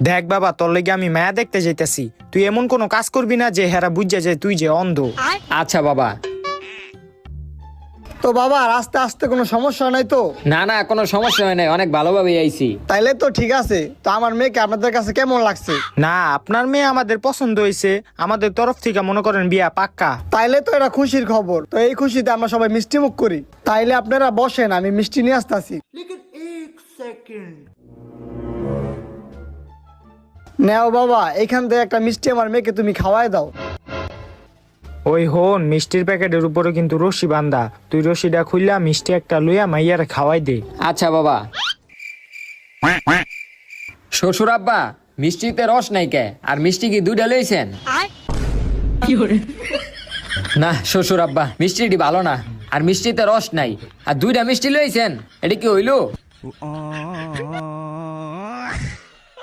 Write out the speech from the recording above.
দেখ বাবা, তোর লেগে আমি মায়া দেখতে যাইতেছি, তুই এমন কোনো কাজ করবি না যে হেরা বুঝা যায় তুই যে অন্ধ। আচ্ছা বাবা। তো বাবা আস্তে আস্তে কোনো সমস্যা নাই তো? না না, কোনো সমস্যা হয় নাই, অনেক ভালোভাবে আইছি। তাইলে তো ঠিক আছে। তো আমার মেয়েকে আপনাদের কাছে কেমন লাগছে? না, আপনার মেয়ে আমাদের পছন্দ হয়েছে, আমাদের তরফ থেকে মনে করেন বিয়া পাক্কা। তাইলে তো এটা খুশির খবর। তো এই খুশিতে আমরা সবাই মিষ্টি মুখ করি। তাইলে আপনারা বসেন, আমি মিষ্টি নিয়ে আসতেছি। নেও বাবা, এখান থেকে একটা মিষ্টি আমার মেয়েকে তুমি খাওয়াই দাও। ওই হন, মিষ্টির প্যাকেটের উপরে কিন্তু রশি বান্ধা, তুই রশিটা খুললা মিষ্টি একটা লইয়া মাইয়ারে খাওয়াই দে। আচ্ছা বাবা। শ্বশুর আব্বা, মিষ্টিতে রস নাই কে? আর মিষ্টি কি দুইটা লইছেন? না শ্বশুর আব্বা, মিষ্টিটি ভালো না, আর মিষ্টিতে রস নাই, আর দুইটা মিষ্টি লইছেন, এটা কি হইলো?